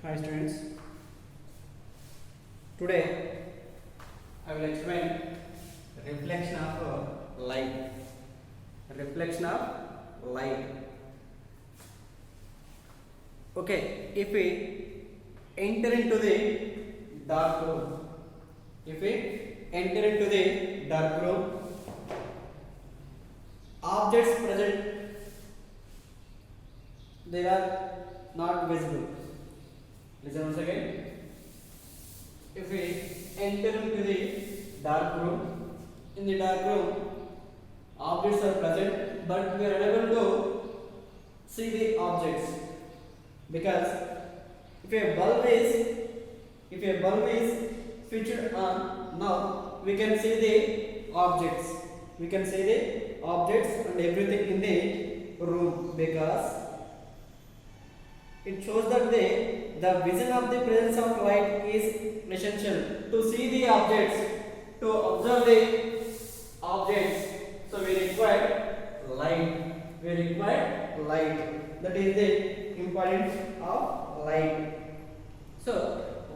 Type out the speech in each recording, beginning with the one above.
Hi students, today I will explain reflection of light. Reflection of light. Okay, if we enter into the dark room, objects present they are not visible. Listen once again. If we enter into the dark room, in the dark room, objects are present, but we are unable to see the objects because if a bulb is switched on, now we can see the objects. We can see the objects and everything in the room because it shows that the vision of the presence of light is essential to see the objects, to observe the objects. So we require light. That is the importance of light. So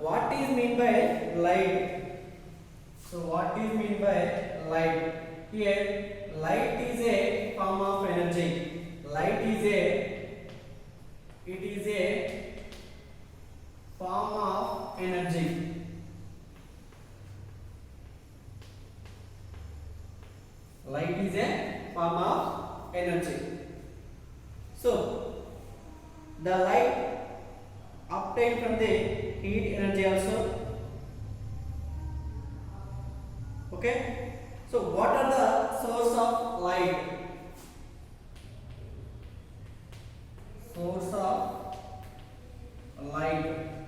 what is mean by light? Here, light is a form of energy. It is a form of energy. Light is a form of energy. So the light obtained from the heat energy also. Okay. So what are the source of light?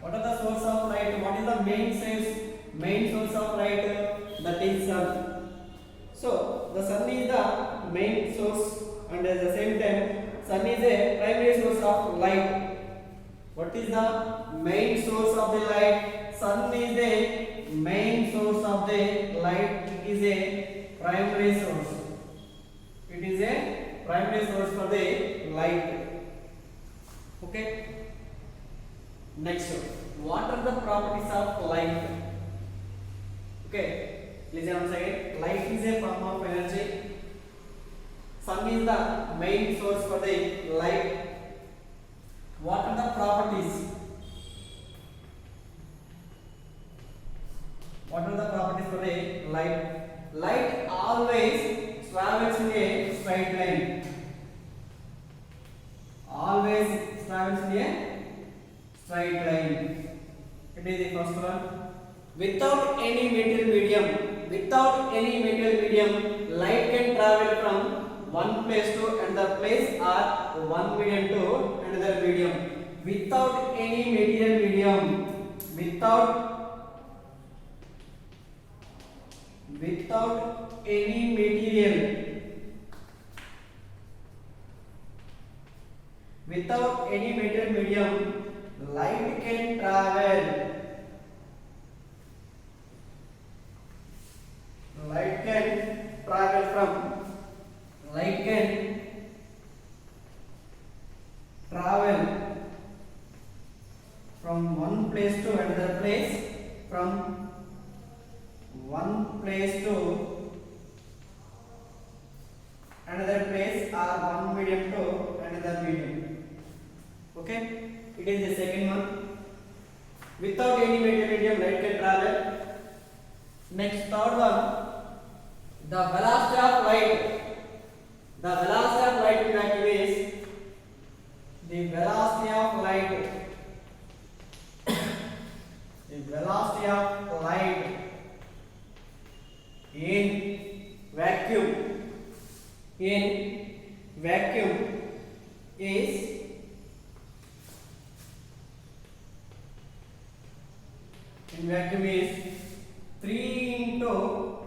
What are the source of light? What is the main source of light? That is sun. So the sun is the main source, and at the same time, sun is a primary source of light. What is the main source of the light? Sun is the main source of the light. It is a primary source. For the light. Okay. Next, what are the properties of light? Okay, listen once again. Light is a form of energy. Sun is the main source for the light. What are the properties? For the light? Light always travels in a straight line. It is the first one. Without any material medium, light can travel from one place to another place or one medium to another medium. Without any material medium, light can travel. From one place to another place, from one place to another place, or one medium to another medium. Okay, it is the second one. Without any medium, light can travel. Next, third one, the velocity of light. The velocity of light in vacuum is the velocity of light. In vacuum is in vacuum is 3 into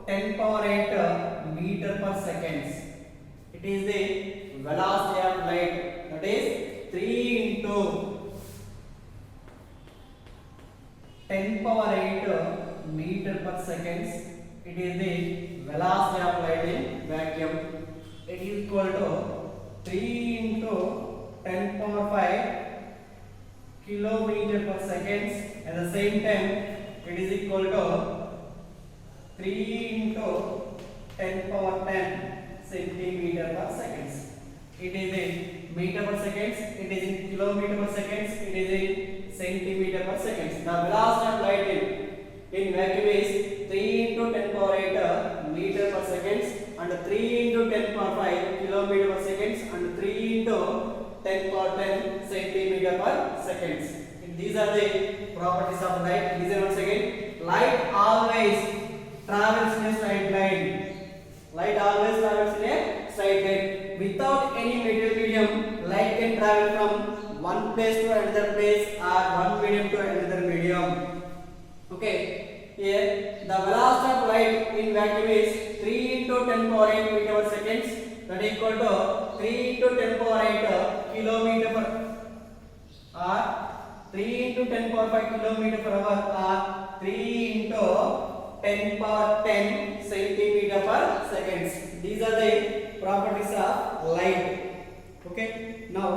10 power 8 meter per seconds. It is the velocity of light. That is 3 into 10 power 8 meter per seconds. It is the velocity of light in vacuum. It is equal to 3 into 10 power 5 kilometer per seconds. At the same time, it is equal to 3 into 10 power 10 centimeter per seconds. It is in meter per seconds, it is in kilometer per seconds, it is in centimeter per seconds. The velocity of light in vacuum is 3 into 10 power 8 meter per seconds and 3 into 10 power 5 kilometer per seconds and 3 into 10 power 10 centimeter per seconds. These are the properties of light. Listen once again. Light always travels in a straight line. Light always travels in a straight line. Without any material medium, light can travel from one place to another place or one medium to another medium. Okay. Here the velocity of light in vacuum is 3 into 10 power 8 meter per seconds. That is equal to 3 into 10 power 8 kilometer per or 3 into 10 power 5 kilometer per hour or 3 into 10 power 10 centimeter per seconds. These are the properties of light. Okay. Now,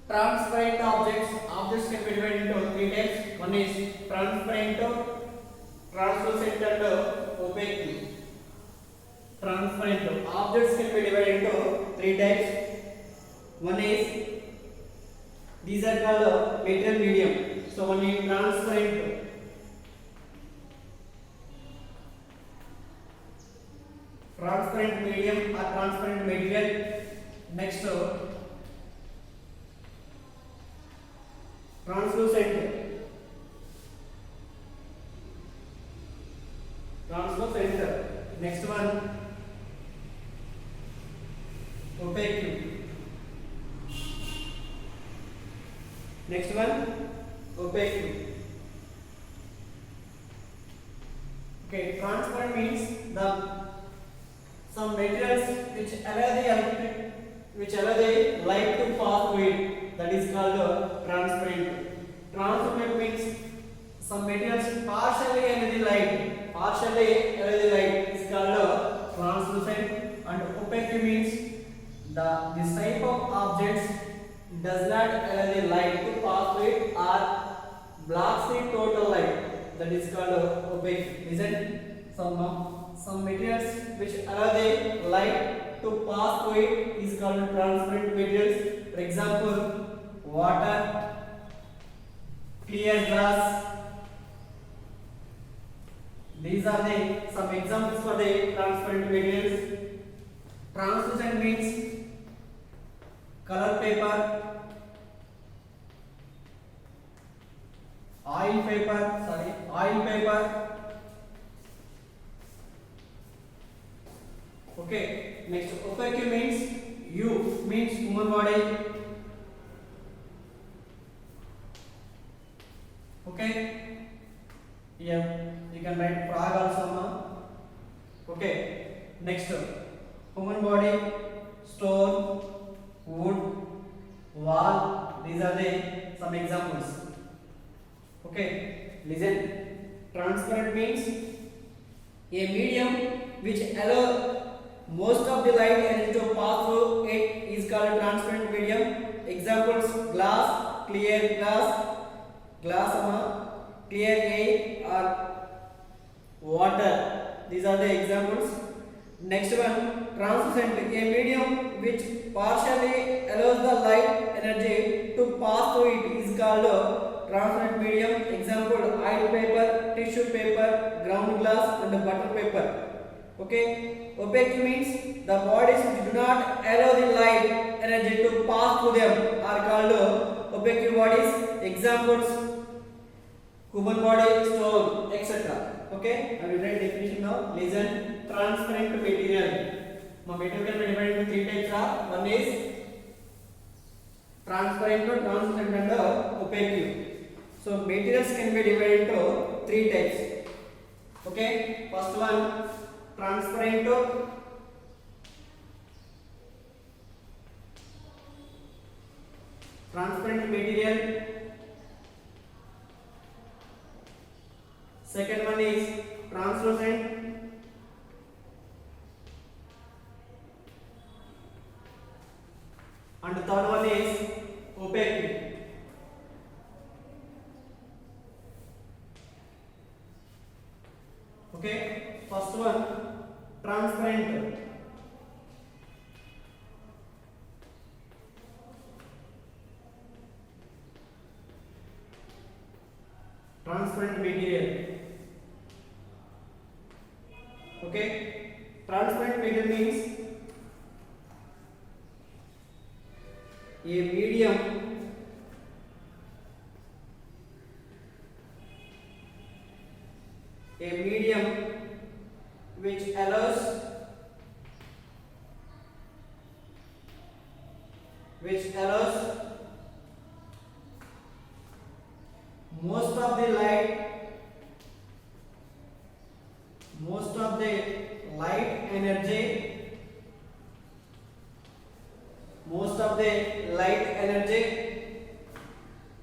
transparent objects. Objects can be divided into three types. One is transparent, translucent, and opaque. Transparent objects can be divided into three types. One is, these are called material medium. So one is transparent. Transparent medium or transparent material. Next, translucent. Translucent. Next one, opaque. Next one, opaque. Okay, transparent means some materials which allow the light to pass through it. That is called transparent. Translucent means some materials partially emit the light. Partially emit the light is called translucent. And opaque means this type of objects does not allow the light to pass through it or blocks the total light. That is called opaque. Listen, some materials which allow the light to pass through it is called transparent materials. For example, water, clear glass. These are some examples for the transparent materials. Translucent means color paper, oil paper. Okay. Next, opaque means U means human body. Okay. Here you can write frog also now. Okay. Next, human body, stone, wood, wall. These are some examples. Okay. Listen. Transparent means a medium which allow most of the light energy to pass through it is called a transparent medium. Examples: glass, clear glass, clear air, or water. These are the examples. Next one, translucent, a medium which partially allows the light energy to pass through it is called a transparent medium. Example: oil paper, tissue paper, ground glass, and butter paper. Okay. Opaque means the bodies which do not allow the light energy to pass through them are called opaque bodies. Examples: human body, stone, etc. Okay. I will write definition now. Listen. Transparent material. Material can be divided into three types. One is transparent, translucent, and opaque. So materials can be divided into three types. Okay. First one, transparent, material. Second one is translucent. And the third one is opaque. transparent material. Okay, transparent material means a medium which allows most of the light energy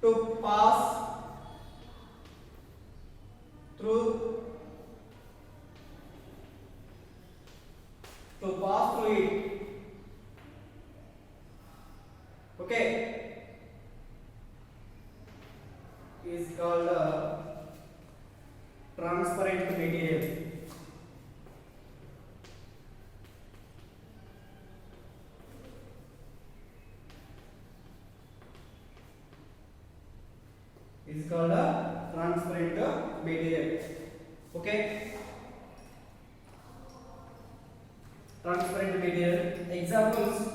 to pass through it. Okay, is called transparent material. Is called a transparent material. Okay, transparent material examples.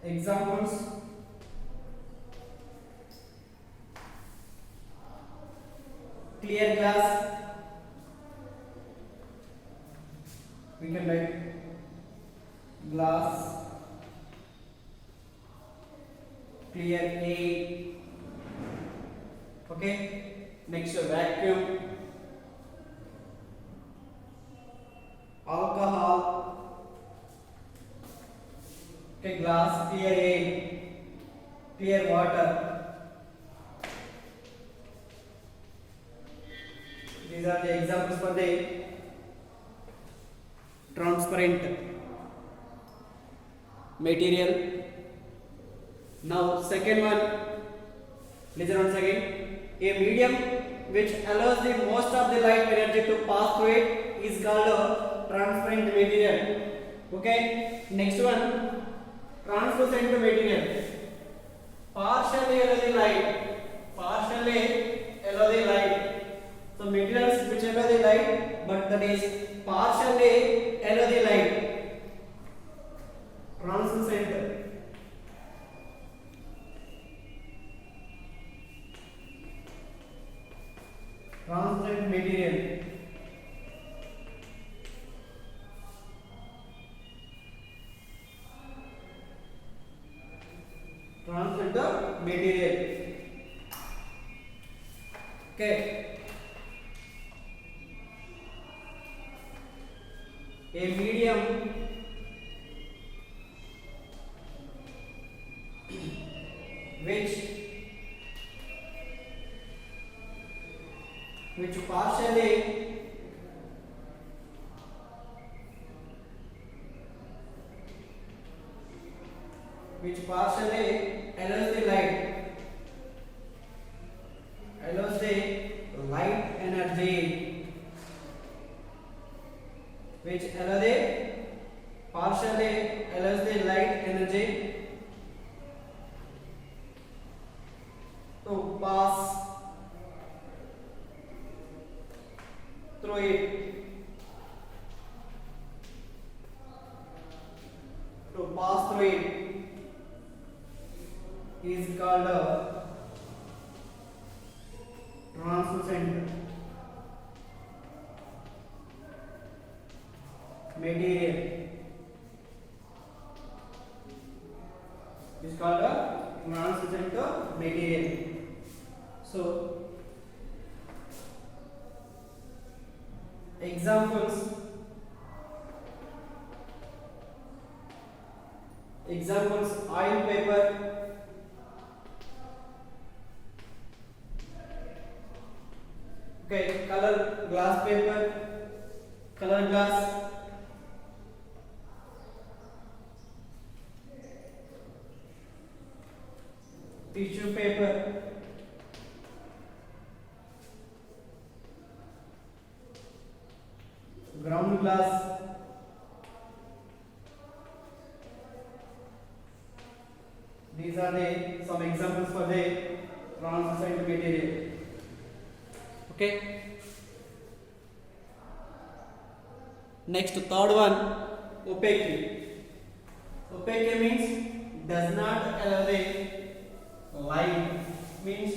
Examples: clear glass, we can write glass, clear air. Okay, next vacuum, alcohol. Okay, glass, clear air, clear water. These are the examples for the transparent material. Now second one, listen once again. A medium which allows the most of the light energy to pass through it is called a transparent material. Okay, next one, translucent material. Partially allow the light. So materials which allow the light, but that is partially allow the light. Translucent. Translucent material. Translucent material. Okay. A medium which partially allows the light energy, which partially allows the light energy to pass through it. Is called a translucent material. Is called a translucent material. So examples: oil paper, okay, color glass paper, color glass, tissue paper, ground glass, These are the some examples for the translucent material. Okay. Next, third one, opaque. Opaque means does not allow the light. Means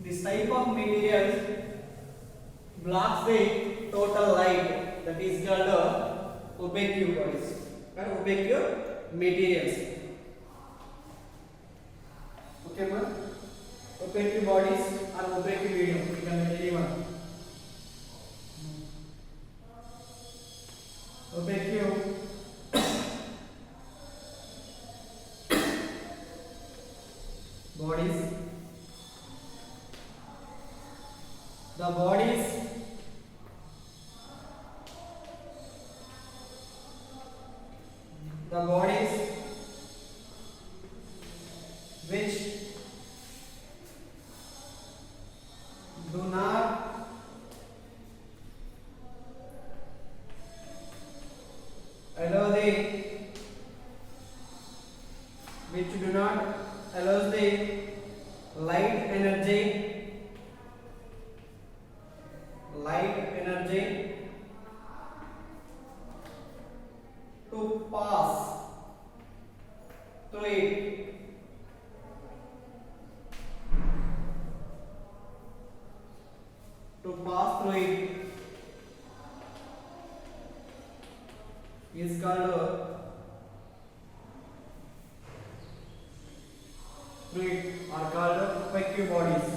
this type of material blocks the total light. That is called opaque bodies or opaque materials. Okay, man. Opaque bodies or opaque medium. You can tell anyone. Opaque bodies. The bodies which do not allow the light energy to pass through it. Is called fluid or called opaque bodies.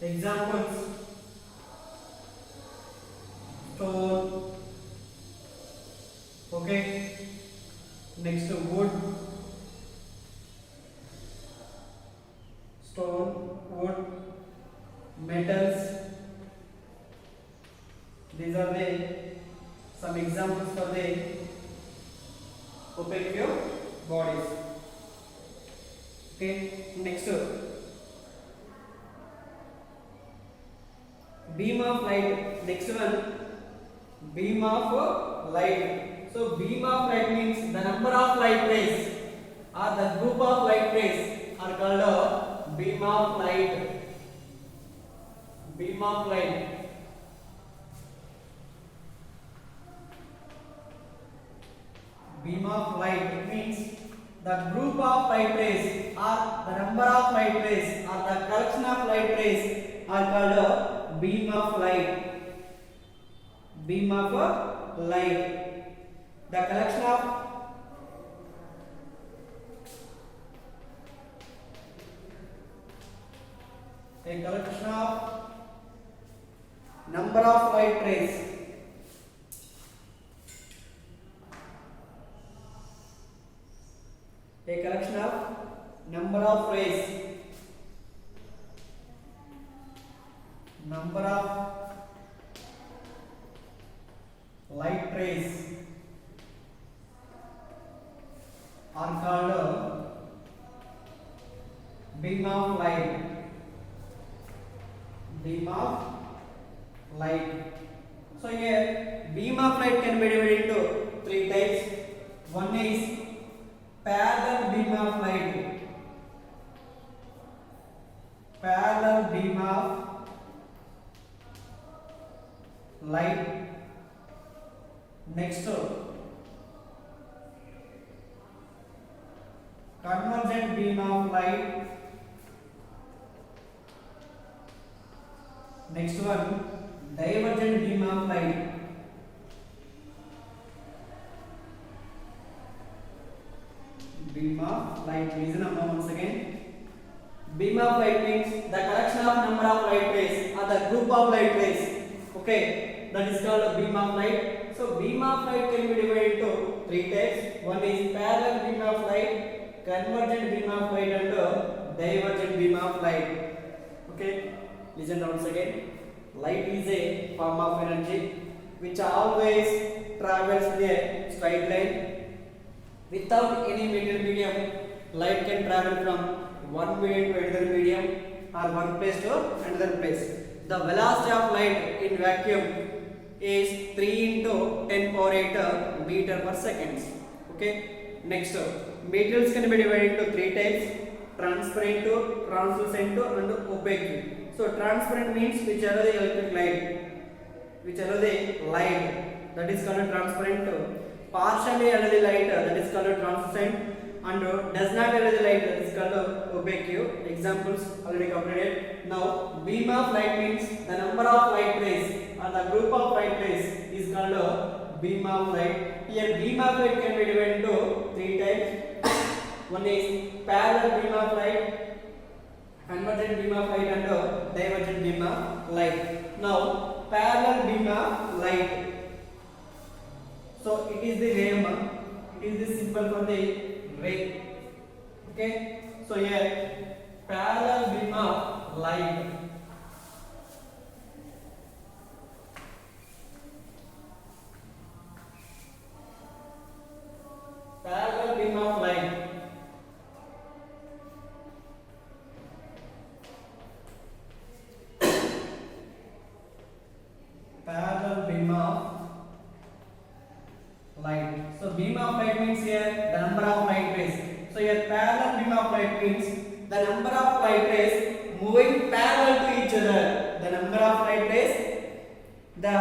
Examples: stone. Okay. Next, wood. Stone, wood, metals. These are the some examples for the opaque bodies. Okay. Next, beam of light. Next one, beam of light. So beam of light means the number of light rays or the group of light rays are called a beam of light. Beam of light. Beam of light means the group of light rays or the number of light rays or the collection of light rays are called a beam of light. Beam of light. The collection of number of light rays. A collection of number of rays. Number of light rays are called beam of light. Beam of light. So here beam of light can be divided into three types. One is parallel beam of light. Parallel beam of light. Next, convergent beam of light. Next one, divergent beam of light. Beam of light. Listen once again. Beam of light means the collection of number of light rays or the group of light rays. Okay, that is called a beam of light. So beam of light can be divided into three types. One is parallel beam of light, convergent beam of light, and divergent beam of light. Okay, listen once again. Light is a form of energy which always travels in a straight line. Without any medium, light can travel from one medium to another medium or one place to another place. The velocity of light in vacuum is 3 into 10 power 8 meter per seconds. Okay. Next, materials can be divided into three types: transparent, translucent, and opaque. So transparent means which allow the electric light, which allow the light, that is called transparent. Partially allow the light, that is called translucent, and does not allow the light, that is called opaque. Examples already completed. Now beam of light means the number of light rays or the group of light rays is called beam of light. Here beam of light can be divided into three types. One is parallel beam of light, convergent beam of light, and divergent beam of light. Now parallel beam of light, so it is the ray, it is the symbol for the ray. Okay, so here parallel beam of light, parallel beam of light, parallel beam of light. So beam of light means here the number of light rays. So here parallel beam of light means the number of light rays moving parallel to each other. The number of light rays, the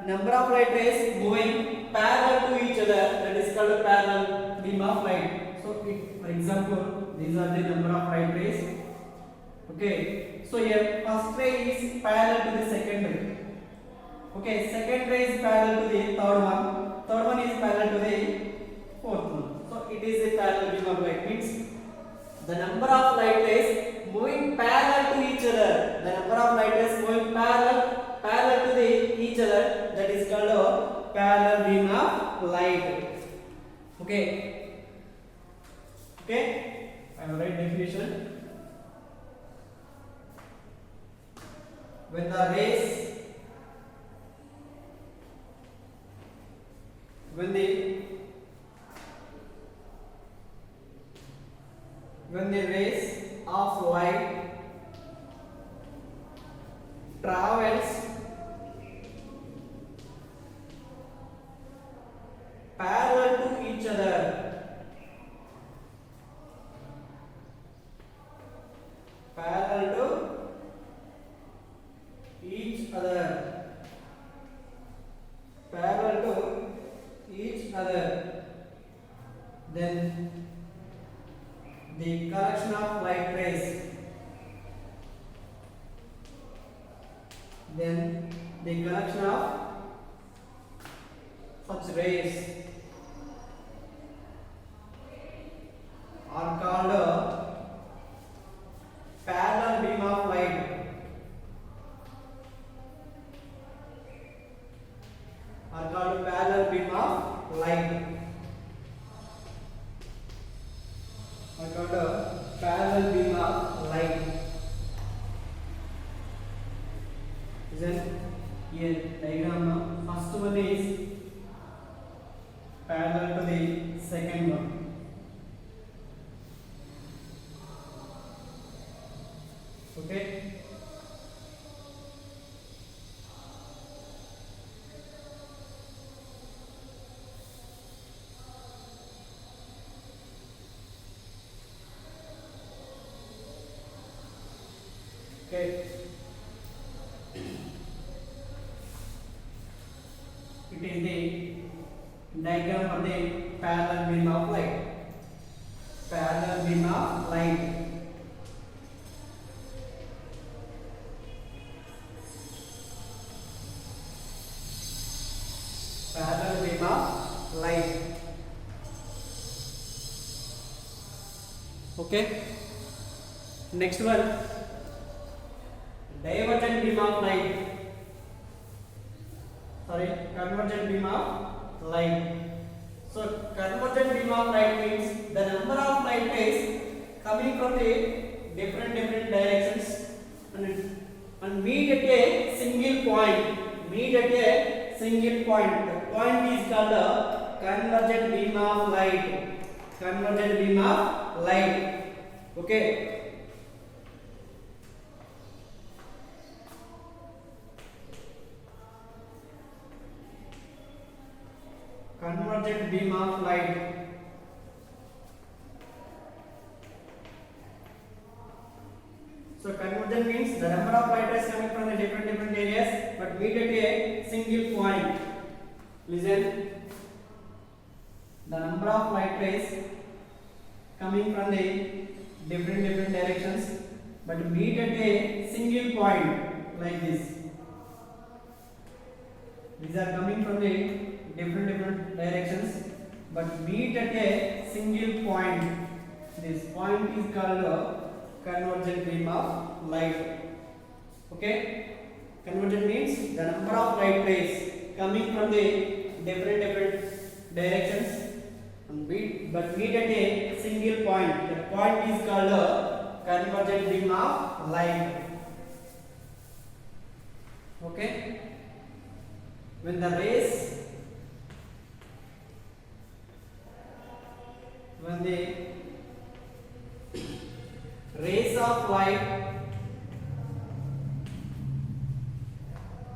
number of light rays moving parallel to each other, that is called parallel beam of light. So for example, these are the number of light rays. Okay, so here first ray is parallel to the second ray. Okay, second ray is parallel to the third one. Third one is parallel to the fourth one. So it is a parallel beam of light, means the number of light rays moving parallel to each other. The number of light rays moving parallel to each other, that is called a parallel beam of light. Okay. Okay. I will write definition. When the rays when the rays of light travels parallel to each other, parallel to each other, parallel to each other, then the collection of light rays, then the collection of such rays are called parallel beam of light, are called parallel beam of light, are called parallel beam of light. Then here diagram, first one is parallel to the second one. Okay. Okay. It is the diagram for the parallel beam of light. Parallel beam of light. Parallel beam of light. Okay. Next one, divergent beam of light. Sorry, convergent beam of light. So convergent beam of light means the number of light rays coming from the different directions and meet at a single point. Meet at a single point. The point is called a convergent beam of light. Convergent beam of light. Okay. So convergence means the number of light rays coming from the different areas but meet at a single point. Listen. The number of light rays coming from the different directions but meet at a single point like this. These are coming from the different directions but meet at a single point. This point is called a convergent beam of light. Okay? Convergent means the number of light rays coming from the different directions but meet at a single point. The point is called a convergent beam of light. Okay? When the rays of light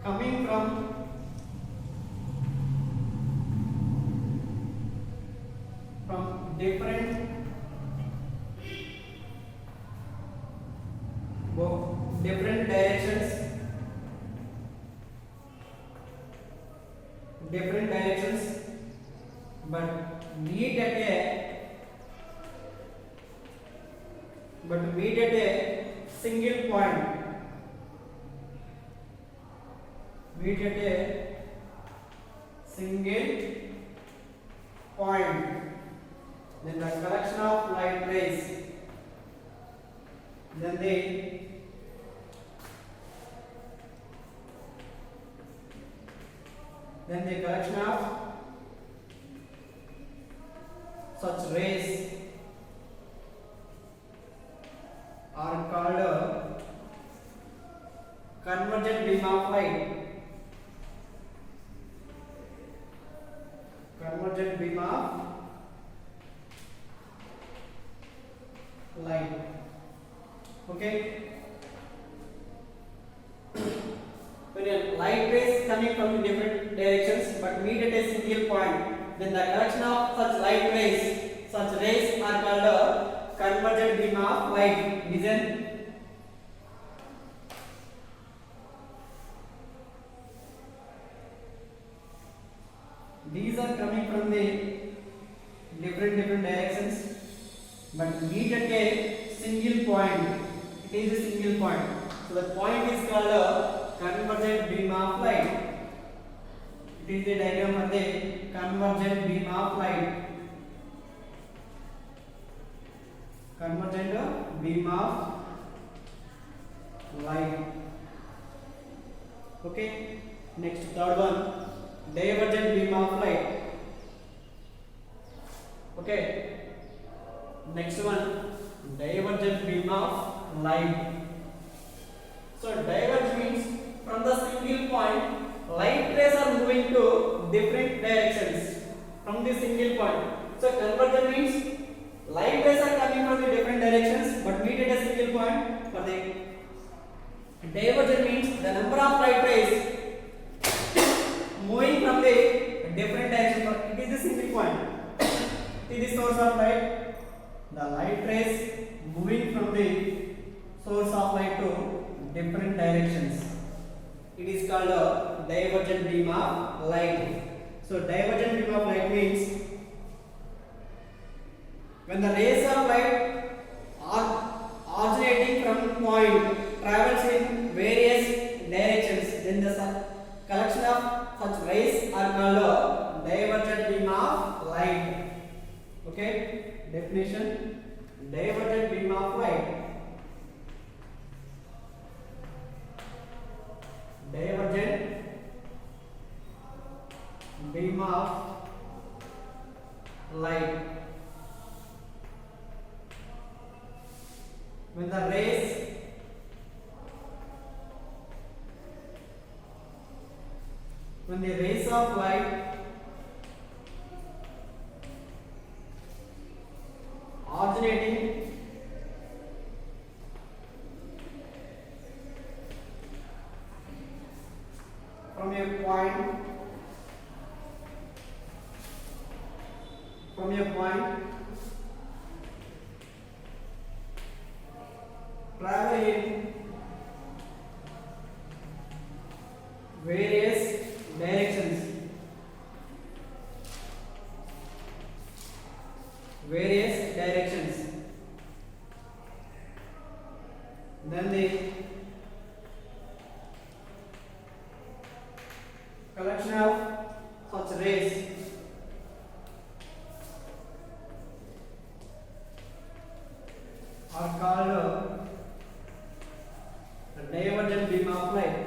coming from different directions but meet at a single point. Meet at a single point. Then the collection of light rays. Then the collection of such rays are called a convergent beam of light. Convergent beam of light. Okay. When a light rays coming from different directions but meet at a single point, then the collection of such rays are called a convergent beam of light. Listen. These are coming from the different directions but meet at a single point. It is a single point. So the point is called a convergent beam of light. It is the diagram of the convergent beam of light. Convergent beam of light. Okay. Next, third one, divergent beam of light. Okay. Next one, divergent beam of light. So diverge means from the single point, light rays are moving to different directions from the single point. So convergent means light rays are coming from the different directions but meet at a single point. For the divergent means the number of light rays moving from the different directions. It is a single point. It is the source of light. The light rays moving from the source of light to different directions. It is called a divergent beam of light. So divergent beam of light means when the rays of light are originating from point travels in various directions, then the collection of such rays are called a divergent beam of light. Okay, definition: divergent beam of light. Divergent beam of light. When the rays of light originating from a point traveling then the collection of such rays are called the divergent beam of light.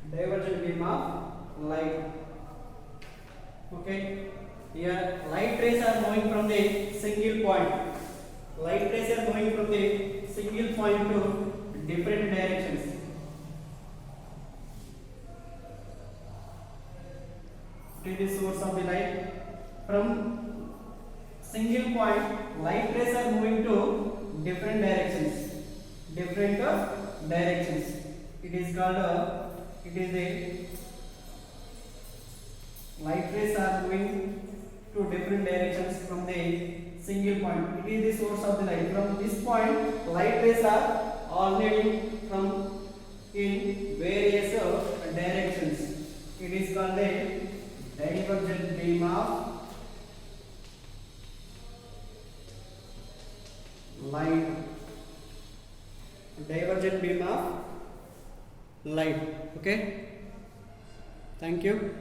Divergent beam of light. Okay, here light rays are moving from the single point. Light rays are moving from the single point to different directions. It is the source of the light. From single point, light rays are moving to different directions. Different directions. It is called it is a light rays are moving to different directions from the single point. It is the source of the light. From this point, light rays are originating from in various directions. It is called a divergent beam of light. Divergent beam of light. Okay, thank you.